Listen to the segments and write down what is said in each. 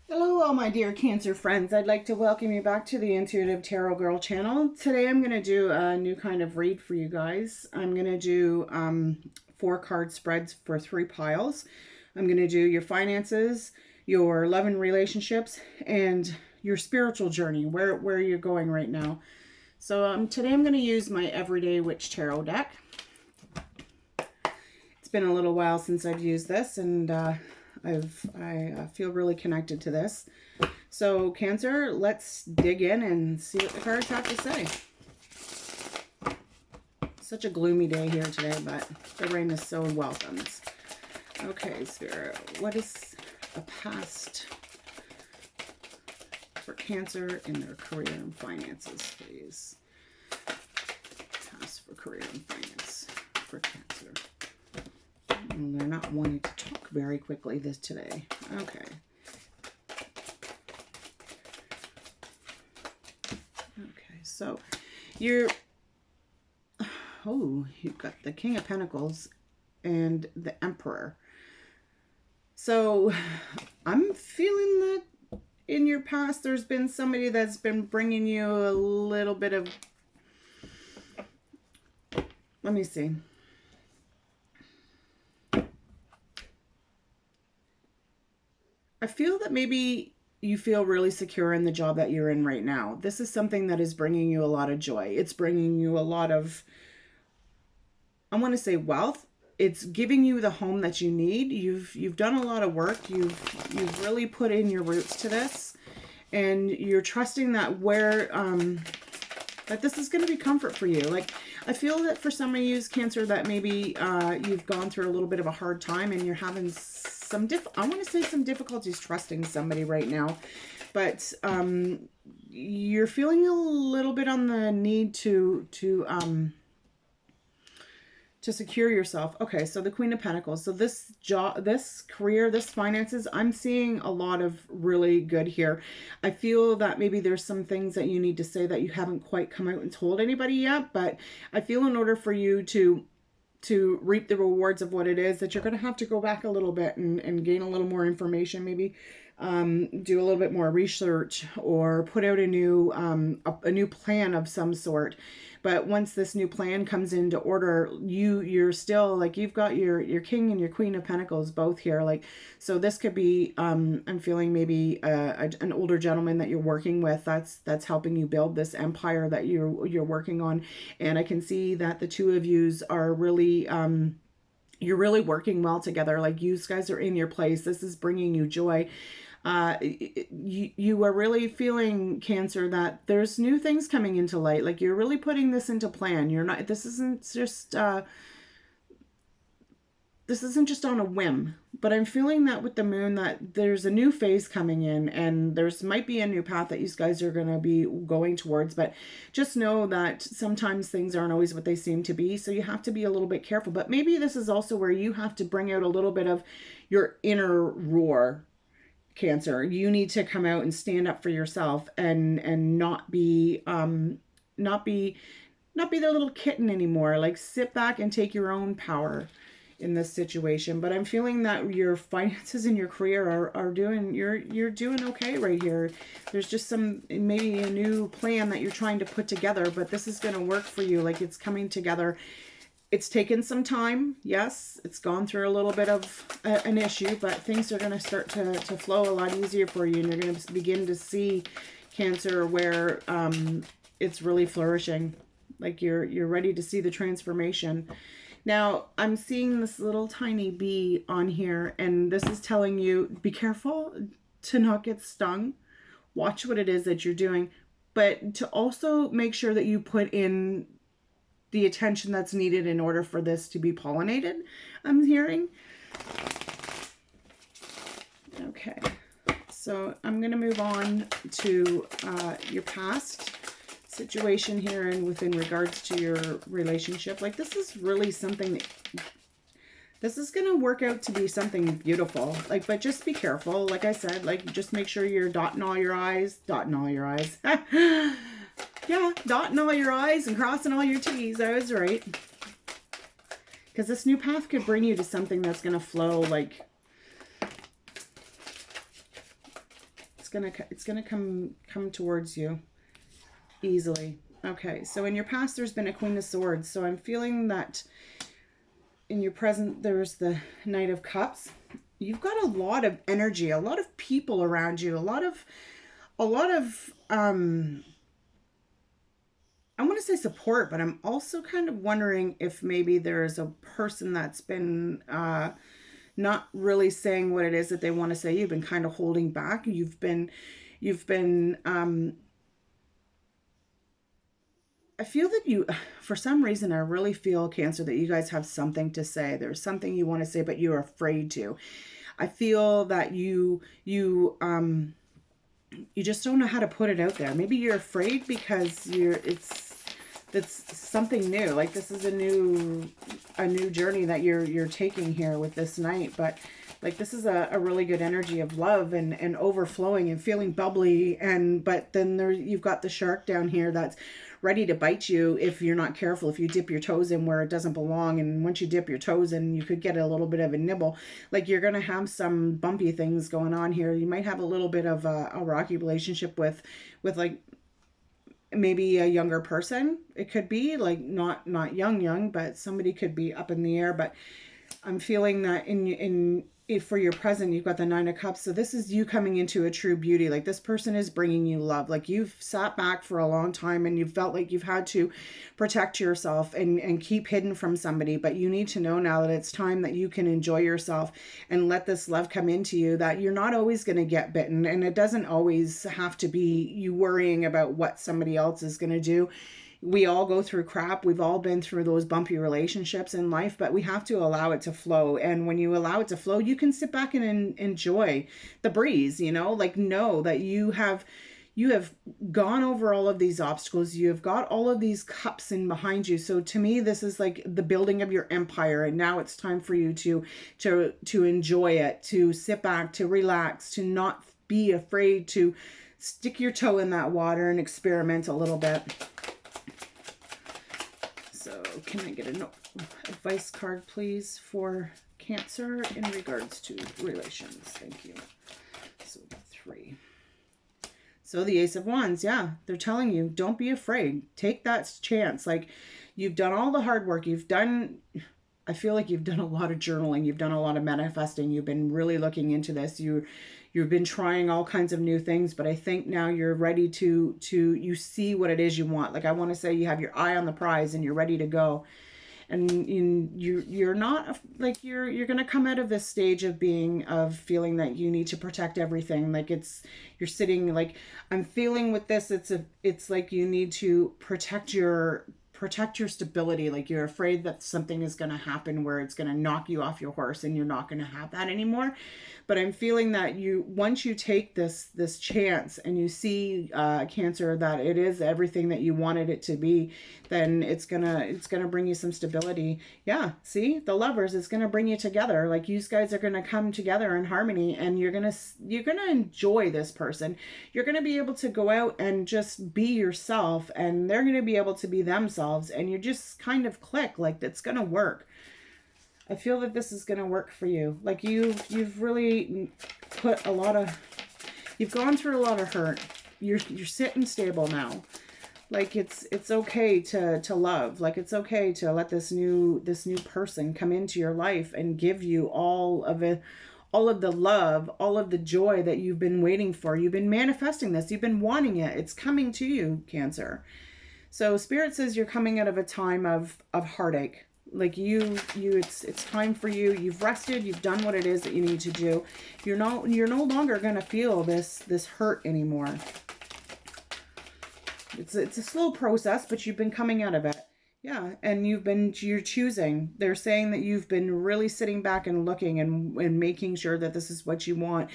Hello, all my dear Cancer friends. I'd like to welcome you back to the Intuitive Tarot Girl channel. Today I'm going to do a new kind of read for you guys. I'm going to do 4-card spreads for 3 piles. I'm going to do your finances, your love and relationships, and your spiritual journey, where you're going right now. So today I'm going to use my Everyday Witch Tarot deck. It's been a little while since I've used this, and I feel really connected to this. So Cancer, let's dig in and see what the cards have to say. Such a gloomy day here today, but the rain is so welcomed. Okay, Spirit, what is a past for Cancer in their career and finances, please? Past for career and finance for Cancer. And they're not wanting to talk very quickly today. Okay. Okay, so you've got the King of Pentacles and the Emperor. So I'm feeling that in your past there's been somebody that's been bringing you a little bit of, let me see. I feel that maybe you feel really secure in the job that you're in right now. This is something that is bringing you a lot of joy. It's bringing you a lot of, I want to say, wealth. It's giving you the home that you need. You've done a lot of work. You've really put in your roots to this, and you're trusting that that this is going to be comfort for you. Like, I feel that for some of you, Cancer, that maybe you've gone through a little bit of a hard time and you're having some difficulties trusting somebody right now. But you're feeling a little bit on the need to secure yourself. Okay, so the Queen of Pentacles. So this job, this career, this finances, I'm seeing a lot of really good here. I feel that maybe there's some things that you need to say that you haven't quite come out and told anybody yet, but I feel in order for you to reap the rewards of what it is, that you're going to have to go back a little bit and gain a little more information, maybe do a little bit more research, or put out a new plan of some sort. But once this new plan comes into order, you're still, like, you've got your King and your Queen of Pentacles both here. Like, so this could be I'm feeling maybe an older gentleman that you're working with that's helping you build this empire that you're working on. And I can see that the two of yous are really you're really working well together. Like, you guys are in your place. This is bringing you joy. You are really feeling, Cancer, that there's new things coming into light. Like, you're really putting this into plan. You're not, this isn't just on a whim. But I'm feeling that with the moon, that there's a new phase coming in, and there's might be a new path that you guys are going to be going towards. But just know that sometimes things aren't always what they seem to be, so you have to be a little bit careful. But maybe this is also where you have to bring out a little bit of your inner roar, Cancer. You need to come out and stand up for yourself, and not be the little kitten anymore. Like, sit back and take your own power in this situation. But I'm feeling that your finances and your career are doing, you're doing okay right here. There's just maybe a new plan that you're trying to put together, but this is going to work for you. Like, it's coming together. It's taken some time. Yes, it's gone through a little bit of an issue, but things are going to start to flow a lot easier for you, and you're going to begin to see, Cancer, where it's really flourishing. Like, you're ready to see the transformation. Now, I'm seeing this little tiny bee on here, and this is telling you, be careful to not get stung. Watch what it is that you're doing, but to also make sure that you put in the attention that's needed in order for this to be pollinated, I'm hearing. Okay, so I'm going to move on to your past situation here, and within regards to your relationship. Like, this is really something, this is going to work out to be something beautiful. Like, but just be careful. Like I said, like, just make sure you're dotting all your I's. Yeah, dotting all your I's and crossing all your T's. I was right. Because this new path could bring you to something that's going to flow, like, It's gonna come towards you easily. Okay, so in your past there's been a Queen of Swords. So I'm feeling that in your present there's the Knight of Cups. You've got a lot of energy, a lot of people around you, a lot of I want to say support, but I'm also kind of wondering if maybe there is a person that's been not really saying what it is that they want to say. You've been kind of holding back. You've been I feel that you, for some reason, I really feel, Cancer, that you guys have something to say. There's something you want to say, but you're afraid to. I feel that you just don't know how to put it out there. Maybe you're afraid because that's something new. Like this is a new journey that you're taking here with this Knight, but like this is a really good energy of love and overflowing and feeling bubbly, but then you've got the shark down here that's ready to bite you if you're not careful, if you dip your toes in where it doesn't belong. And once you dip your toes in, you could get a little bit of a nibble. Like you're going to have some bumpy things going on here. You might have a little bit of a rocky relationship with like maybe a younger person. It could be like not young, but somebody could be up in the air. But I'm feeling that for your present, you've got the Nine of Cups. So this is you coming into a true beauty. Like this person is bringing you love. Like you've sat back for a long time and you've felt like you've had to protect yourself and keep hidden from somebody. But you need to know now that it's time that you can enjoy yourself and let this love come into you, that you're not always going to get bitten. And it doesn't always have to be you worrying about what somebody else is going to do. We all go through crap. We've all been through those bumpy relationships in life, but we have to allow it to flow. And when you allow it to flow, you can sit back and enjoy the breeze, like know that you have gone over all of these obstacles. You have got all of these cups in behind you. So to me, this is like the building of your empire. And now it's time for you to enjoy it, to sit back, to relax, to not be afraid, to stick your toe in that water and experiment a little bit. So can I get an advice card, please, for Cancer in regards to relations? Thank you. So 3. So the Ace of Wands, yeah, they're telling you, don't be afraid. Take that chance. Like you've done all the hard work. I feel like you've done a lot of journaling. You've done a lot of manifesting. You've been really looking into this. You've been trying all kinds of new things, but I think now you're ready to you see what it is you want. Like I want to say you have your eye on the prize and you're ready to go. And you're not like you're going to come out of this stage of feeling that you need to protect everything. Like you're sitting, like I'm feeling with this, it's like you need to protect your stability. Like you're afraid that something is going to happen where it's going to knock you off your horse and you're not going to have that anymore. But I'm feeling that once you take this chance and you see Cancer that it is everything that you wanted it to be, then it's gonna bring you some stability. Yeah, see, the Lovers is gonna bring you together. Like you guys are gonna come together in harmony, and you're gonna enjoy this person. You're gonna be able to go out and just be yourself, and they're gonna be able to be themselves, and you just kind of click. Like it's gonna work. I feel that this is going to work for you. Like you've really put you've gone through a lot of hurt. You're sitting stable now. Like it's okay to love. Like it's okay to let this new person come into your life and give you all of the love, all of the joy that you've been waiting for. You've been manifesting this. You've been wanting it. It's coming to you, Cancer. So Spirit says you're coming out of a time of heartache. Like it's time for you. You've rested. You've done what it is that you need to do. You're no longer going to feel this hurt anymore. It's a slow process, but you've been coming out of it. Yeah. And you're choosing. They're saying that you've been really sitting back and looking and making sure that this is what you want.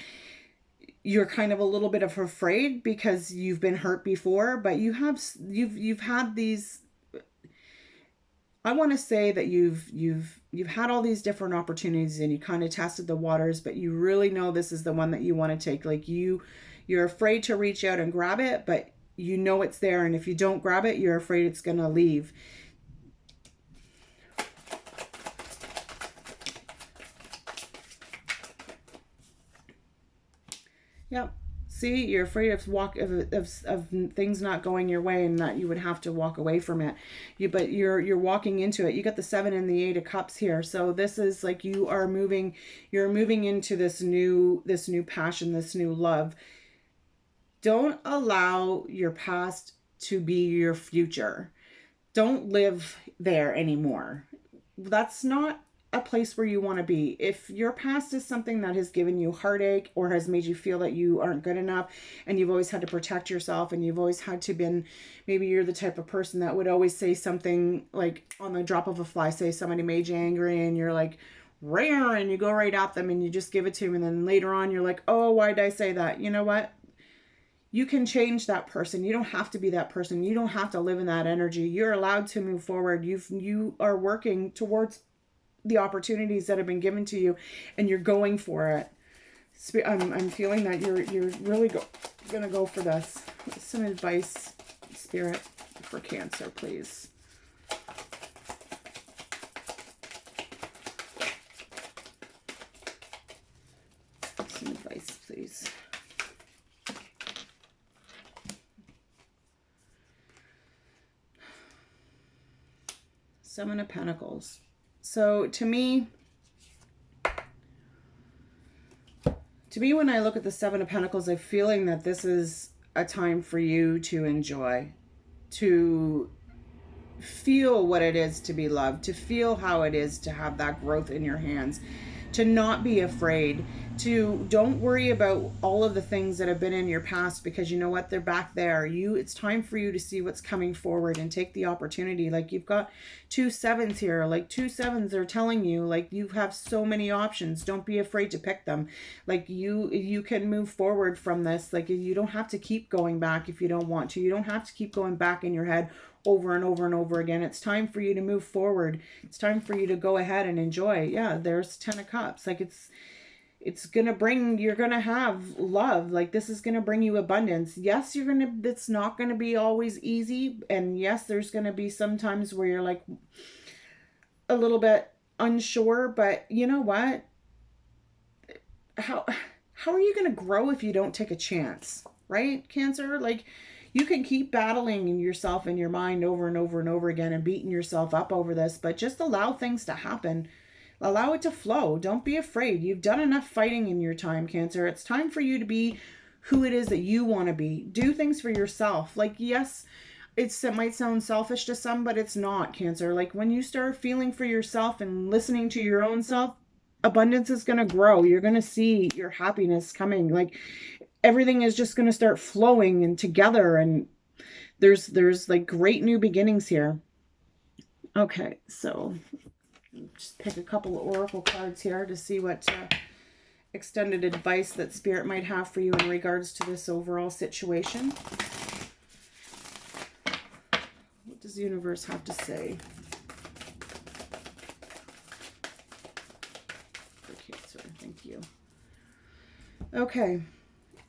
You're kind of a little bit afraid because you've been hurt before, but you've had these, I want to say that you've had all these different opportunities and you kind of tested the waters, but you really know this is the one that you want to take. Like you're afraid to reach out and grab it, but you know it's there. And if you don't grab it, you're afraid it's going to leave. Yep. See, you're afraid of things not going your way and that you would have to walk away from it. But you're walking into it. You got the 7 and the 8 of Cups here. So this is like you're moving into this new passion, this new love. Don't allow your past to be your future. Don't live there anymore. That's not a place where you want to be. If your past is something that has given you heartache or has made you feel that you aren't good enough and you've always had to protect yourself and you've always had to been, maybe you're the type of person that would always say something like on the drop of a fly, say somebody made you angry and you're like, rare, and you go right at them and you just give it to them. And then later on, you're like, oh, why did I say that? You know what? You can change that person. You don't have to be that person. You don't have to live in that energy. You're allowed to move forward. You are working towards the opportunities that have been given to you and you're going for it. I'm feeling that you're really gonna go for this. Some advice, Spirit, for Cancer, please. Some advice, please. Seven of Pentacles. So to me, when I look at the 7 of Pentacles, I'm feeling that this is a time for you to enjoy, to feel what it is to be loved, to feel how it is to have that growth in your hands, to not be afraid, to don't worry about all of the things that have been in your past, because you know what, they're back there. It's time for you to see what's coming forward and take the opportunity. Like you've got 2 7s here, like 2 7s are telling you like you have so many options. Don't be afraid to pick them. Like you can move forward from this. Like you don't have to keep going back if you don't want to. You don't have to keep going back in your head over and over and over again. It's time for you to move forward. It's time for you to go ahead and enjoy. Yeah, there's 10 of Cups. Like it's gonna bring, you're gonna have love. Like this is gonna bring you abundance. Yes, it's not gonna be always easy, and yes, there's gonna be some times where you're like a little bit unsure, but you know what, how are you gonna grow if you don't take a chance, right, Cancer? Like you can keep battling yourself in your mind over and over and over again and beating yourself up over this, but just allow things to happen. Allow it to flow. Don't be afraid. You've done enough fighting in your time, Cancer. It's time for you to be who it is that you want to be. Do things for yourself. Like, yes, it might sound selfish to some, but it's not, Cancer. Like, when you start feeling for yourself and listening to your own self, abundance is going to grow. You're going to see your happiness coming. Like, everything is just going to start flowing and together. And there's like great new beginnings here. Okay, so just pick a couple of oracle cards here to see what extended advice that Spirit might have for you in regards to this overall situation. What does the universe have to say for Cancer? Thank you. Okay.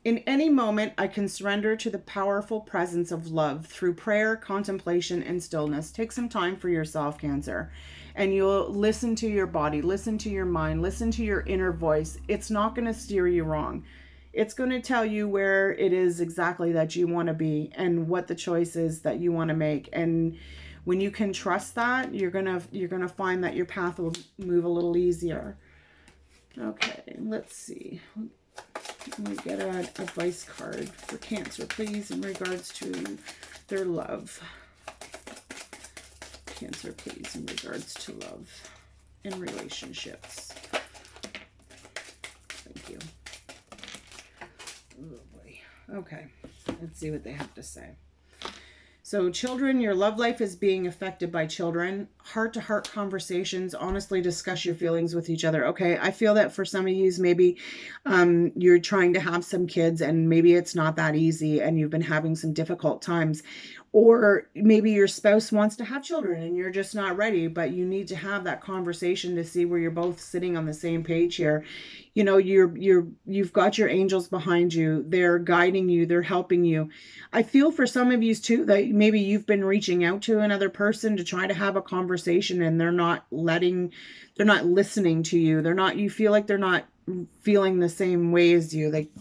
In any moment, I can surrender to the powerful presence of love through prayer, contemplation, and stillness. Take some time for yourself, Cancer, and you'll listen to your body, listen to your mind, listen to your inner voice. It's not going to steer you wrong. It's going to tell you where it is exactly that you want to be and what the choice is that you want to make. And when you can trust that, you're going to find that your path will move a little easier. Okay, let's see. Let me get an advice card for Cancer, please, in regards to their love. Cancer, please, in regards to love and relationships. Thank you. Oh boy. Okay, let's see what they have to say. So children, your love life is being affected by children. Heart-to-heart conversations. Honestly discuss your feelings with each other. Okay, I feel that for some of you, maybe you're trying to have some kids and maybe it's not that easy and you've been having some difficult times. Or maybe your spouse wants to have children and you're just not ready, but you need to have that conversation to see where you're both sitting on the same page here. You know, you've got your angels behind you. They're guiding you. They're helping you. I feel for some of you too that maybe you've been reaching out to another person to try to have a conversation and they're not listening to you. You feel like they're not feeling the same way as you. Like,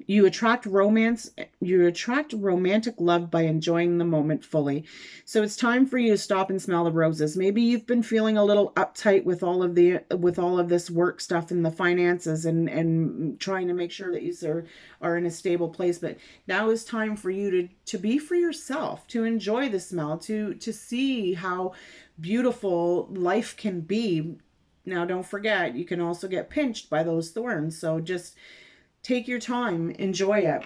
You attract romance, you attract romantic love by enjoying the moment fully. So it's time for you to stop and smell the roses. Maybe you've been feeling a little uptight with all of this work stuff and the finances and trying to make sure that you are in a stable place. But now is time for you to be for yourself, to enjoy the smell, to see how beautiful life can be. Now, don't forget, you can also get pinched by those thorns. So just take your time, enjoy it.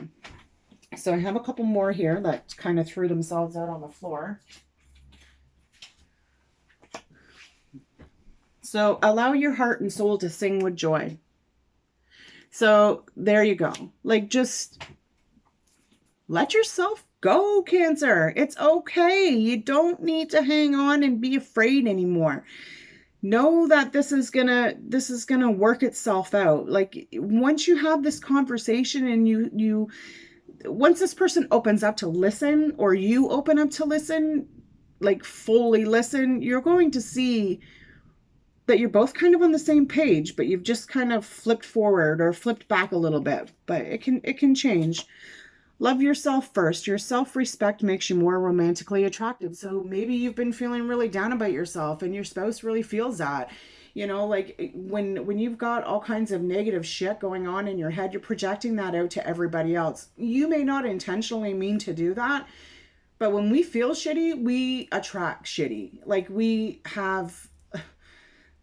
So I have a couple more here that kind of threw themselves out on the floor. So allow your heart and soul to sing with joy. So there you go. Like, just let yourself go, Cancer. It's okay. You don't need to hang on and be afraid anymore. Know that this is gonna work itself out. Like, once you have this conversation and once this person opens up to listen, or you open up to listen, like fully listen, you're going to see that you're both kind of on the same page, but you've just kind of flipped forward or flipped back a little bit. But it can change. Love yourself first. Your self-respect makes you more romantically attractive. So maybe you've been feeling really down about yourself and your spouse really feels that. You know, like when you've got all kinds of negative shit going on in your head, you're projecting that out to everybody else. You may not intentionally mean to do that, but when we feel shitty, we attract shitty. Like,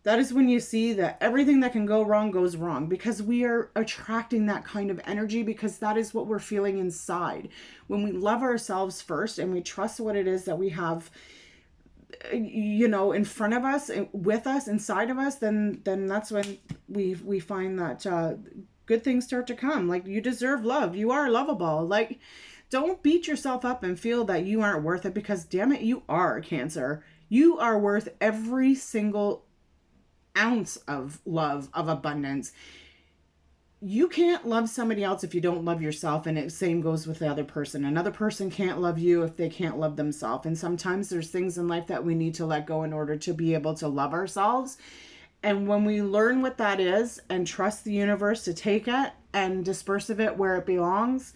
that is when you see that everything that can go wrong goes wrong, because we are attracting that kind of energy, because that is what we're feeling inside. When we love ourselves first and we trust what it is that we have, you know, in front of us, with us, inside of us, then that's when we find that good things start to come. Like, you deserve love. You are lovable. Like, don't beat yourself up and feel that you aren't worth it, because damn it, you are, Cancer. You are worth every single ounce of love, of abundance. You can't love somebody else if you don't love yourself, and it same goes with the other person. Another person can't love you if they can't love themselves. And sometimes there's things in life that we need to let go in order to be able to love ourselves. And when we learn what that is and trust the universe to take it and disperse of it where it belongs,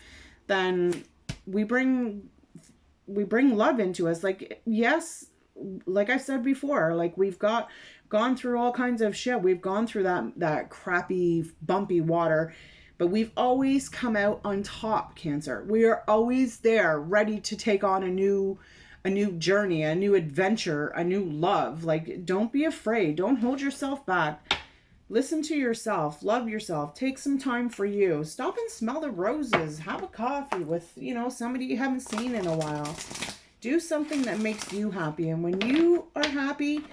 then we bring love into us. Like, yes, like I said before, like, we've gone through all kinds of shit. We've gone through that crappy, bumpy water, but we've always come out on top, Cancer. We are always there, ready to take on a new journey, a new adventure, a new love. Like, don't be afraid. Don't hold yourself back. Listen to yourself. Love yourself. Take some time for you. Stop and smell the roses. Have a coffee with, you know, somebody you haven't seen in a while. Do something that makes you happy. And when you are happy,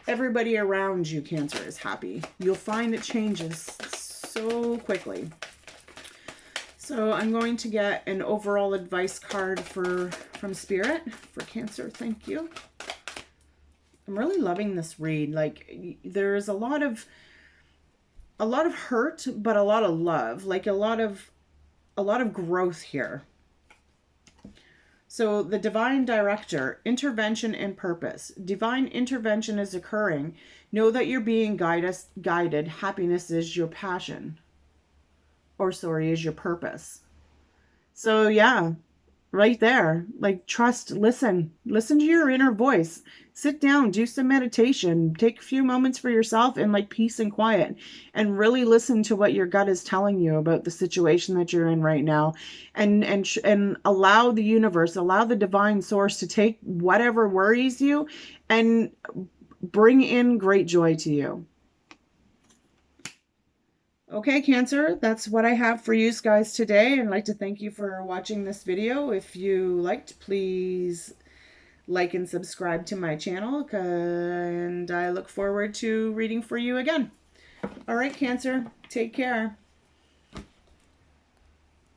everybody around you, Cancer, is happy. You'll find it changes so quickly. So I'm going to get an overall advice card from Spirit for Cancer. Thank you. I'm really loving this read. Like, there's a lot of hurt, but a lot of love. Like, a lot of growth here. So the divine director, intervention and purpose. Divine intervention is occurring. Know that you're being guided. Happiness is your passion. Or sorry, is your purpose. So yeah, right there. Like, trust, listen to your inner voice. Sit down, do some meditation, take a few moments for yourself in like peace and quiet, and really listen to what your gut is telling you about the situation that you're in right now, and allow the universe, allow the divine source to take whatever worries you and bring in great joy to you. Okay, Cancer, that's what I have for you guys today. I'd like to thank you for watching this video. If you liked, please like and subscribe to my channel, and I look forward to reading for you again. All right, Cancer, take care.